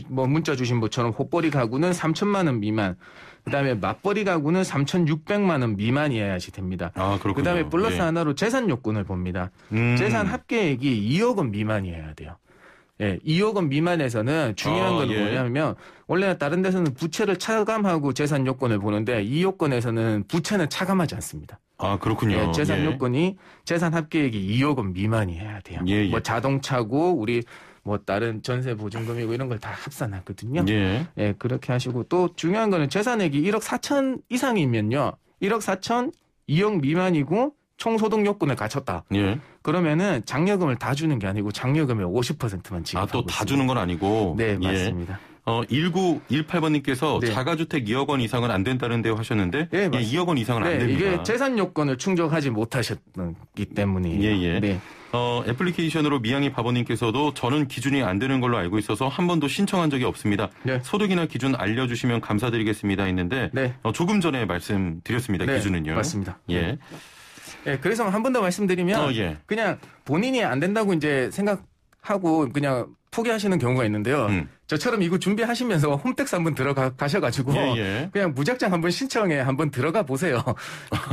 문자 주신 것처럼 헛벌이 가구는 3천만 원 미만. 그다음에 맞벌이 가구는 3,600만 원 미만이어야지 됩니다. 그렇군요. 그다음에 플러스 하나로 재산 요건을 봅니다. 재산 합계액이 2억 원 미만이어야 돼요. 2억 원 미만에서는 중요한 건 뭐냐면 원래는 다른 데서는 부채를 차감하고 재산 요건을 보는데 이 요건에서는 부채는 차감하지 않습니다. 그렇군요. 재산 요건이 재산 합계액이 2억 원 미만이어야 돼요. 뭐 자동차고 우리 다른 전세 보증금이고 이런 걸 다 합산하거든요. 그렇게 하시고 또 중요한 거는 재산액이 1억 4천 이상이면요. 1억 4천 2억 미만이고 총소득 요건을 갖췄다. 그러면은 장려금을 다 주는 게 아니고 장려금의 50%만 지급하고 또 다 주는 건 아니고. 네, 맞습니다. 1918번님께서 자가주택 2억 원 이상은 안 된다는데 하셨는데 2억 원 이상은 안 됩니다. 이게 재산 요건을 충족하지 못하셨기 때문이에요. 애플리케이션으로 미양이 바보님께서도 저는 기준이 안 되는 걸로 알고 있어서 한 번도 신청한 적이 없습니다. 소득이나 기준 알려주시면 감사드리겠습니다 했는데 조금 전에 말씀드렸습니다. 기준은요. 맞습니다. 그래서 한 번 더 말씀드리면 그냥 본인이 안 된다고 이제 생각하고 그냥 포기하시는 경우가 있는데요. 저처럼 이거 준비하시면서 홈택스 한번 들어가셔가지고 그냥 무작정 한번 신청에 한번 들어가 보세요.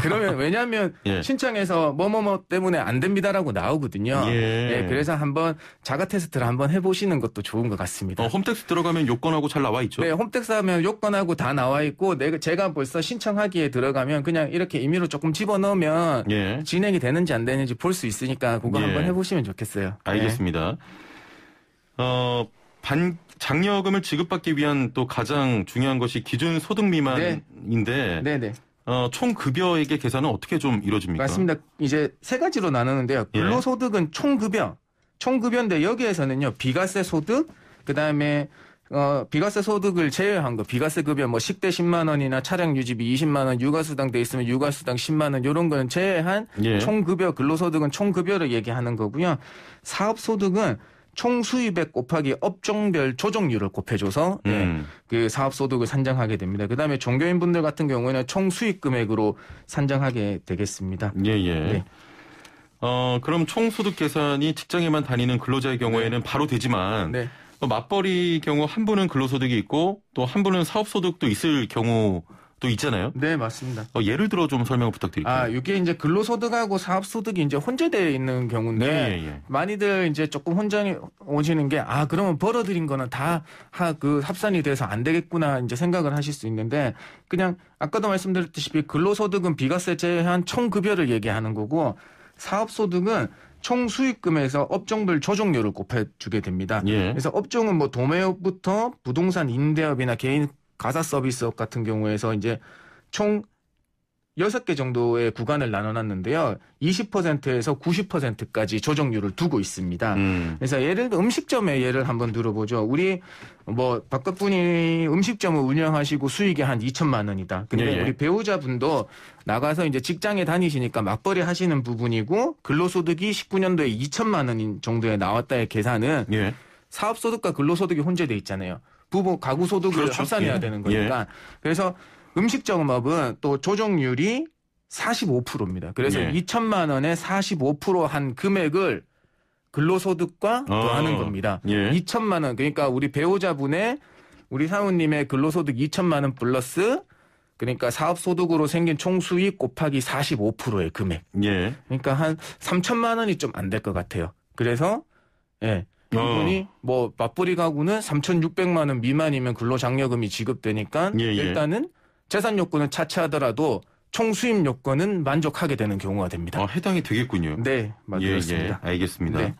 그러면 왜냐하면 신청해서 뭐뭐뭐 때문에 안 됩니다라고 나오거든요. 그래서 한번 자가 테스트를 한번 해보시는 것도 좋은 것 같습니다. 홈택스 들어가면 요건하고 잘 나와 있죠? 네, 홈택스 하면 요건하고 다 나와 있고 제가 벌써 신청하기에 들어가면 그냥 이렇게 임의로 조금 집어넣으면 진행이 되는지 안 되는지 볼 수 있으니까 그거 한번 해보시면 좋겠어요. 알겠습니다. 장려금을 지급받기 위한 또 가장 중요한 것이 기준 소득 미만인데 총 급여액의 계산은 어떻게 좀 이루어집니까? 맞습니다. 이제 세 가지로 나누는데요. 근로소득은 총급여인데 여기에서는요 비과세 소득 그다음에 비과세 소득을 제외한 거 비과세 급여 식대 10만 원이나 차량 유지비 20만 원 육아수당 돼 있으면 육아수당 10만 원 이런 거는 제외한 총급여 근로소득은 총급여를 얘기하는 거고요. 사업소득은 총 수입액 곱하기 업종별 조정률을 곱해줘서 그 사업소득을 산정하게 됩니다. 그다음에 종교인분들 같은 경우에는 총 수익 금액으로 산정하게 되겠습니다. 그럼 총 소득 계산이 직장에만 다니는 근로자의 경우에는 바로 되지만 맞벌이 경우 한 분은 근로소득이 있고 또 한 분은 사업소득도 있을 경우도 또 있잖아요. 네, 맞습니다. 예를 들어 좀 설명을 부탁드릴게요. 이게 이제 근로소득하고 사업소득이 이제 혼재되어 있는 경우인데 많이들 이제 조금 혼전이 오시는 게 그러면 벌어들인 거는 다 그 합산이 돼서 안 되겠구나 이제 생각을 하실 수 있는데 그냥 아까도 말씀드렸다시피 근로소득은 비과세 제외한 총급여를 얘기하는 거고 사업소득은 총 수익금에서 업종별 조정료를 곱해주게 됩니다. 그래서 업종은 뭐 도매업부터 부동산 임대업이나 개인 가사 서비스업 같은 경우에서 이제 총 6개 정도의 구간을 나눠놨는데요. 20%에서 90%까지 조정률을 두고 있습니다. 그래서 예를 들어 음식점의 예를 한번 들어보죠. 우리 뭐 바깥분이 음식점을 운영하시고 수익이 한 2천만 원이다. 근데 우리 배우자분도 나가서 이제 직장에 다니시니까 맞벌이 하시는 부분이고 근로소득이 19년도에 2천만 원 정도에 나왔다의 계산은 사업소득과 근로소득이 혼재돼 있잖아요. 부부 가구 소득을 합산해야 되는 거니까. 그래서 음식점업은 또 조정률이 45%입니다. 그래서 2천만 원에 45% 한 금액을 근로소득과 더하는 겁니다. 2천만 원 그러니까 우리 배우자분의 우리 사모님의 근로소득 2천만 원 플러스 그러니까 사업소득으로 생긴 총수익 곱하기 45%의 금액. 그러니까 한 3천만 원이 좀 안 될 것 같아요. 그래서 이분이 뭐 맞벌이 가구는 3,600만 원 미만이면 근로장려금이 지급되니까 일단은 재산 요건은 차치하더라도 총 수입 요건은 만족하게 되는 경우가 됩니다. 해당이 되겠군요. 네, 맞습니다. 알겠습니다. 네.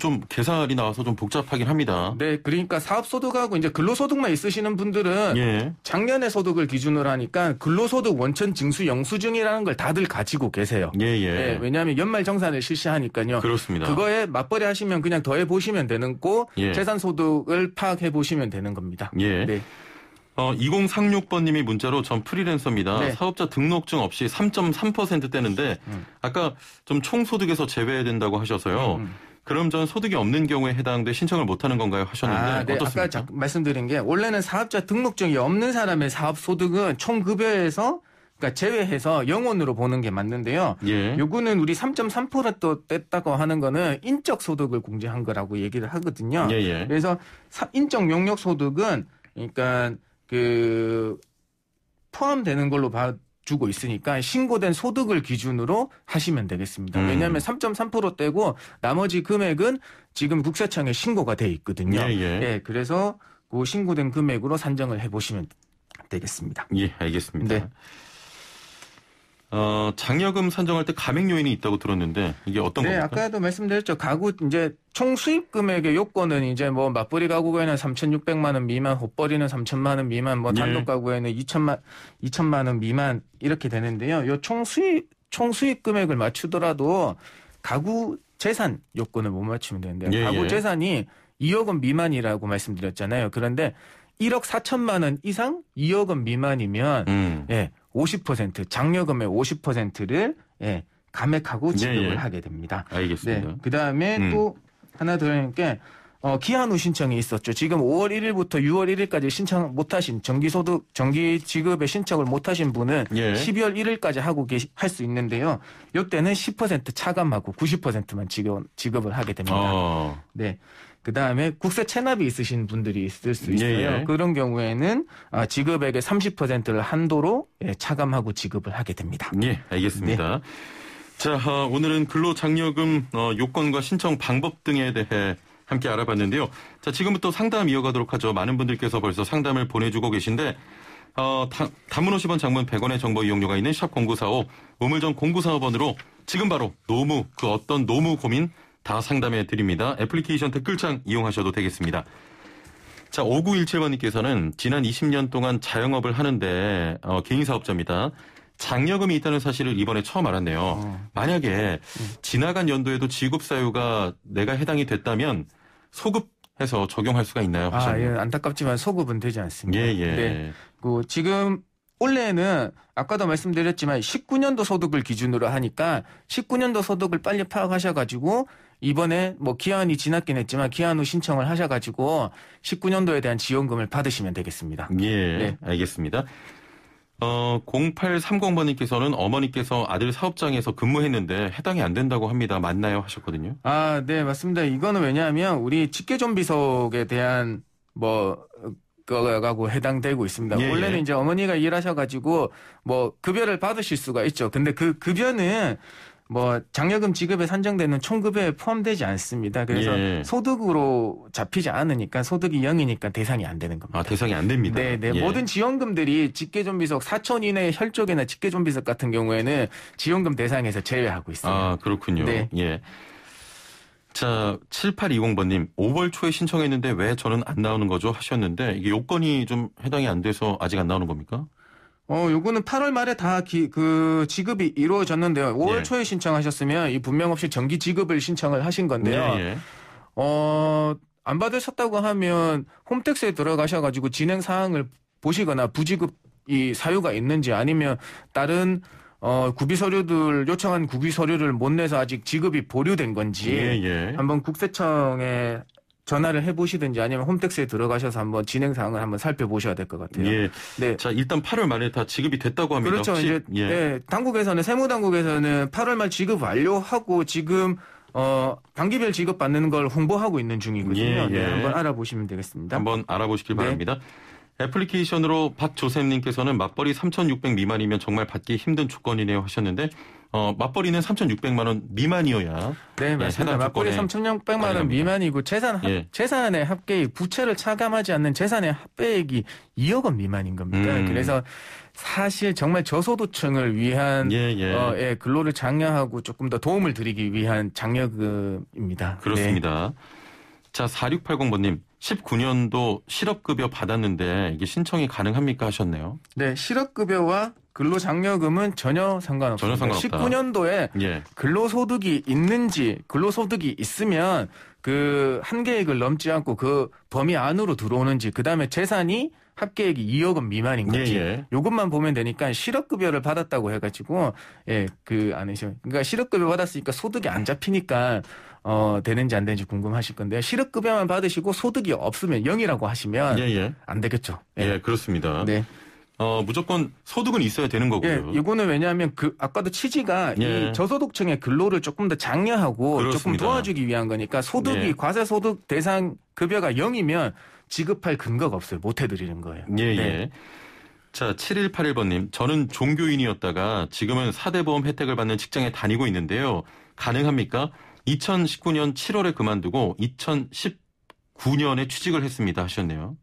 좀 계산이 나와서 좀 복잡하긴 합니다. 네, 그러니까 사업소득하고 이제 근로소득만 있으시는 분들은 작년의 소득을 기준으로 하니까 근로소득 원천 징수 영수증이라는 걸 다들 가지고 계세요. 네, 왜냐하면 연말정산을 실시하니까요. 그렇습니다. 그거에 맞벌이 하시면 그냥 더해 보시면 되는 거 재산소득을 파악해 보시면 되는 겁니다. 네. 2036번님이 문자로 전 프리랜서입니다. 사업자 등록증 없이 3.3%대는데 아까 좀 총소득에서 제외해야 된다고 하셔서요. 그럼 전 소득이 없는 경우에 해당돼 신청을 못하는 건가요? 하셨는데 어떻습니까? 아까 말씀드린 게 원래는 사업자 등록증이 없는 사람의 사업소득은 총급여에서 그러니까 제외해서 영원으로 보는 게 맞는데요. 요거는 우리 3.3% 뗐다고 하는 거는 인적 소득을 공제한 거라고 얘기를 하거든요. 그래서 인적 용역 소득은 그러니까 그 포함되는 걸로 주고 있으니까 신고된 소득을 기준으로 하시면 되겠습니다. 왜냐하면 3.3% 떼고 나머지 금액은 지금 국세청에 신고가 돼 있거든요. 그래서 그 신고된 금액으로 산정을 해보시면 되겠습니다. 알겠습니다. 네. 장려금 산정할 때 감액 요인이 있다고 들었는데 이게 어떤 겁니까? 아까도 말씀드렸죠. 가구 이제 총 수입 금액의 요건은 이제 뭐 맞벌이 가구에는 3,600만 원 미만, 헛벌이는 3천만 원 미만, 뭐 단독 가구에는 2천만 원 미만 이렇게 되는데요. 요 총 수입 금액을 맞추더라도 가구 재산 요건을 못 맞추면 되는데요. 가구 재산이 2억 원 미만이라고 말씀드렸잖아요. 그런데 1억 4천만 원 이상 2억 원 미만이면 50% 장려금의 50%를 감액하고 지급을 하게 됩니다. 알겠습니다. 그다음에 또 하나 더 하는 게 기한 후 신청이 있었죠. 지금 5월 1일부터 6월 1일까지 신청 못하신 정기 지급에 신청을 못하신 분은 12월 1일까지 하고 할 수 있는데요. 이때는 10% 차감하고 90%만 지급을 하게 됩니다. 네. 그다음에 국세 체납이 있으신 분들이 있을 수 있어요. 그런 경우에는 지급액의 30%를 한도로 차감하고 지급을 하게 됩니다. 알겠습니다. 자, 오늘은 근로장려금 요건과 신청 방법 등에 대해 함께 알아봤는데요. 자, 지금부터 상담 이어가도록 하죠. 많은 분들께서 벌써 상담을 보내주고 계신데 단문 50원, 장문 100원의 정보 이용료가 있는 샵 0945 우물정 0945번으로 지금 바로 노무, 그 어떤 노무 고민 다 상담해 드립니다. 애플리케이션 댓글창 이용하셔도 되겠습니다. 자, 5917번님께서는 지난 20년 동안 자영업을 하는데 개인 사업자입니다. 장려금이 있다는 사실을 이번에 처음 알았네요. 만약에 지나간 연도에도 지급 사유가 내가 해당이 됐다면 소급해서 적용할 수가 있나요? 안타깝지만 소급은 되지 않습니다. 지금 원래는 아까도 말씀드렸지만 19년도 소득을 기준으로 하니까 19년도 소득을 빨리 파악하셔가지고 이번에 뭐 기한이 지났긴 했지만 기한 후 신청을 하셔가지고 19년도에 대한 지원금을 받으시면 되겠습니다. 알겠습니다. 0830번님께서는 어머니께서 아들 사업장에서 근무했는데 해당이 안 된다고 합니다. 맞나요? 하셨거든요. 네, 맞습니다. 이거는 왜냐하면 우리 직계존비속에 대한 거하고 해당되고 있습니다. 예, 원래는 예. 이제 어머니가 일하셔가지고 뭐 급여를 받으실 수가 있죠. 근데 그 급여는 뭐 장려금 지급에 산정되는 총급여에 포함되지 않습니다. 그래서 예. 소득으로 잡히지 않으니까 소득이 0이니까 대상이 안 되는 겁니다. 아, 대상이 안 됩니다. 네, 네. 예. 모든 지원금들이 직계존비속 4천 이내의 혈족이나 직계존비속 같은 경우에는 지원금 대상에서 제외하고 있습니다. 아, 그렇군요. 네. 예. 자, 7820번님, 5월 초에 신청했는데 왜 저는 안 나오는 거죠? 하셨는데, 이게 요건이 좀 해당이 안 돼서 아직 안 나오는 겁니까? 요거는 8월 말에 다 지급이 이루어졌는데요. 5월 예. 초에 신청하셨으면 이 분명 없이 정기 지급을 신청을 하신 건데요. 예. 안 받으셨다고 하면 홈택스에 들어가셔가지고 진행 사항을 보시거나 부지급이 사유가 있는지 아니면 다른 구비 서류들 요청한 구비 서류를 못 내서 아직 지급이 보류된 건지 예. 한번 국세청에 전화를 해보시든지 아니면 홈택스에 들어가셔서 한번 진행 사항을 한번 살펴보셔야 될 것 같아요. 예. 네. 자, 일단 8월 말에 다 지급이 됐다고 합니다. 그렇죠. 혹시? 이제 예. 네, 당국에서는 세무당국에서는 8월 말 지급 완료하고 지금 단기별 지급 받는 걸 홍보하고 있는 중이거든요. 예. 네, 한번 알아보시면 되겠습니다. 한번 알아보시길 네. 바랍니다. 애플리케이션으로 박조셉님께서는 맞벌이 3,600 미만이면 정말 받기 힘든 조건이네요 하셨는데 맞벌이는 3,600만 원 미만이어야 네, 맞습니다. 맞벌이 3,600만 원 미만이고 재산의 합계액 부채를 차감하지 않는 재산의 합계액이 2억 원 미만인 겁니다. 그래서 사실 정말 저소득층을 위한 근로를 장려하고 조금 더 도움을 드리기 위한 장려금입니다. 그렇습니다. 네. 자, 4680번님. 19년도 실업급여 받았는데 이게 신청이 가능합니까 하셨네요. 네, 실업급여와 근로장려금은 전혀 상관없습니다. 전혀 상관없다. 19년도에 근로소득이 있는지 근로소득이 있으면 그 한계액을 넘지 않고 그 범위 안으로 들어오는지 그다음에 재산이 합계액이 2억 원 미만인 건지 이것만 보면 되니까 실업급여를 받았다고 해가지고 그 안에서 그러니까 실업급여 받았으니까 소득이 안 잡히니까 되는지 안 되는지 궁금하실 건데요. 실업급여만 받으시고 소득이 없으면 0이라고 하시면 안 되겠죠. 예, 그렇습니다. 네. 무조건 소득은 있어야 되는 거고요. 이거는 왜냐하면 아까도 취지가 이 저소득층의 근로를 조금 더 장려하고 그렇습니다. 조금 도와주기 위한 거니까 소득이 과세소득 대상 급여가 0이면 지급할 근거가 없어요. 못 해드리는 거예요. 예. 자, 7181번님. 저는 종교인이었다가 지금은 4대 보험 혜택을 받는 직장에 다니고 있는데요. 가능합니까? 2019년 7월에 그만두고 2019년에 취직을 했습니다 하셨네요.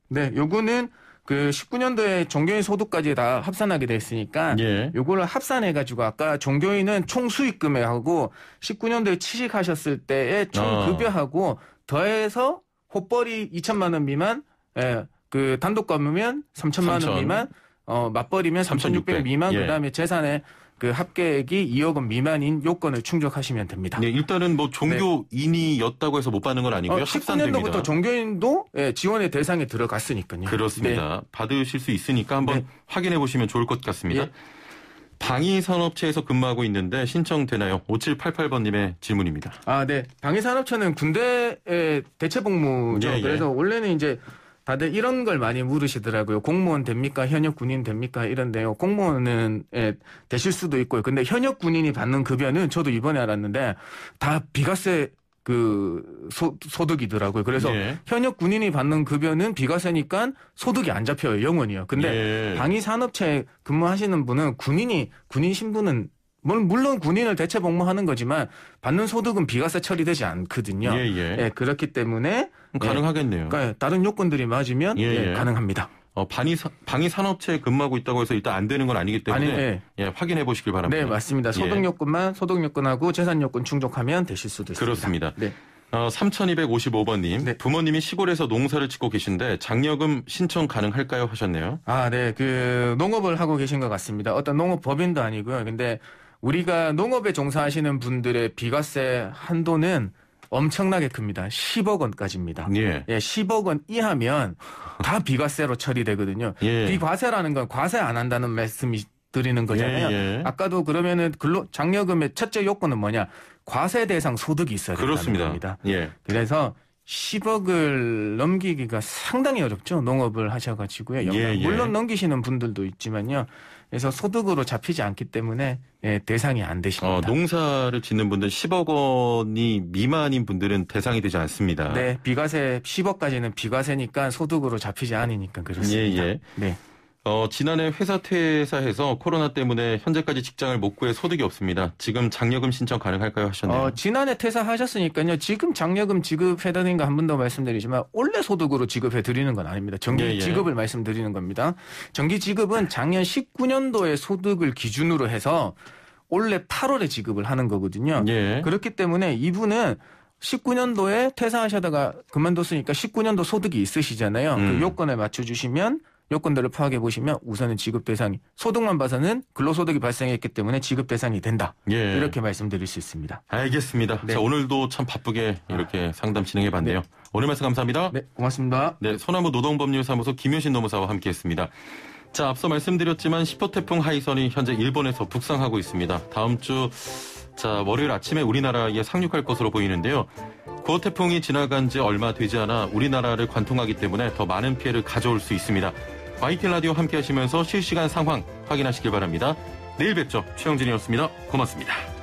네, 요거는 그 19년도에 종교인 소득까지 다 합산하게 됐으니까 요거를 합산해가지고 아까 종교인은 총 수익 금액하고 19년도에 취직하셨을 때의 총 급여하고 더해서 호벌이 2천만 원 미만, 그 단독 가면 3천만 원 미만, 맞벌이면 3,600 미만, 그다음에 재산의 그 합계액이 2억 원 미만인 요건을 충족하시면 됩니다. 네, 일단은 뭐 종교인이었다고 해서 못 받는 건 아니고요. 19년도부터 종교인도 지원의 대상에 들어갔으니까요. 그렇습니다. 받으실 수 있으니까 한번 확인해 보시면 좋을 것 같습니다. 방위산업체에서 근무하고 있는데 신청되나요? 5788번님의 질문입니다. 아, 네. 방위산업체는 군대의 대체복무죠. 그래서 원래는 이제 다들 이런 걸 많이 물으시더라고요. 공무원 됩니까? 현역 군인 됩니까? 이런데요. 공무원은 되실 수도 있고요. 근데 현역 군인이 받는 급여는 저도 이번에 알았는데 다 비과세 그 소득이더라고요. 그래서 현역 군인이 받는 급여는 비과세니까 소득이 안 잡혀요. 영원히요. 근데 방위산업체에 근무하시는 분은 군인 신분은 물론 군인을 대체 복무하는 거지만 받는 소득은 비과세 처리되지 않거든요. 그렇기 때문에 가능하겠네요. 그러니까 다른 요건들이 맞으면 가능합니다. 방위산업체에 근무하고 있다고 해서 일단 안 되는 건 아니기 때문에 확인해 보시길 바랍니다. 네, 맞습니다. 소득요건하고 재산요건 충족하면 되실 수도 있습니다. 그렇습니다. 3255번님, 부모님이 시골에서 농사를 짓고 계신데 장려금 신청 가능할까요? 하셨네요. 아, 네. 그 농업을 하고 계신 것 같습니다. 어떤 농업법인도 아니고요. 근데 우리가 농업에 종사하시는 분들의 비과세 한도는 엄청나게 큽니다. 10억 원까지입니다. 10억 원 이하면 다 비과세로 처리되거든요. 비과세라는 건 과세 안 한다는 말씀이 드리는 거잖아요. 아까도 그러면은 장려금의 첫째 요건은 뭐냐? 과세 대상 소득이 있어야 된다는 겁니다. 그래서 10억을 넘기기가 상당히 어렵죠. 농업을 하셔가지고요. 물론 넘기시는 분들도 있지만요. 그래서 소득으로 잡히지 않기 때문에 대상이 안 되십니다. 농사를 짓는 분들 10억 원이 미만인 분들은 대상이 되지 않습니다. 네, 비과세 10억까지는 비과세니까 소득으로 잡히지 않으니까 그렇습니다. 네. 지난해 회사 퇴사해서 코로나 때문에 현재까지 직장을 못 구해 소득이 없습니다. 지금 장려금 신청 가능할까요 하셨네요. 지난해 퇴사하셨으니까요. 지금 장려금 지급해드리는 거 한 번 더 말씀드리지만 원래 소득으로 지급해드리는 건 아닙니다. 정기 지급을 말씀드리는 겁니다. 정기 지급은 작년 19년도의 소득을 기준으로 해서 올해 8월에 지급을 하는 거거든요. 그렇기 때문에 이분은 19년도에 퇴사하시다가 그만뒀으니까 19년도 소득이 있으시잖아요. 그 요건에 맞춰주시면 요건들을 파악해 보시면 우선은 지급 대상이 소득만 봐서는 근로소득이 발생했기 때문에 지급 대상이 된다. 이렇게 말씀드릴 수 있습니다. 알겠습니다. 네. 자, 오늘도 참 바쁘게 이렇게 상담 진행해 봤네요. 네. 오늘 말씀 감사합니다. 네, 고맙습니다. 네, 소나무 노동법률사무소 김효신 노무사와 함께했습니다. 자, 앞서 말씀드렸지만 10호 태풍 하이선이 현재 일본에서 북상하고 있습니다. 다음 주 월요일 아침에 우리나라에 상륙할 것으로 보이는데요. 9호 태풍이 지나간 지 얼마 되지 않아 우리나라를 관통하기 때문에 더 많은 피해를 가져올 수 있습니다. YTN 라디오 함께 하시면서 실시간 상황 확인하시길 바랍니다. 내일 뵙죠. 최영진이었습니다. 고맙습니다.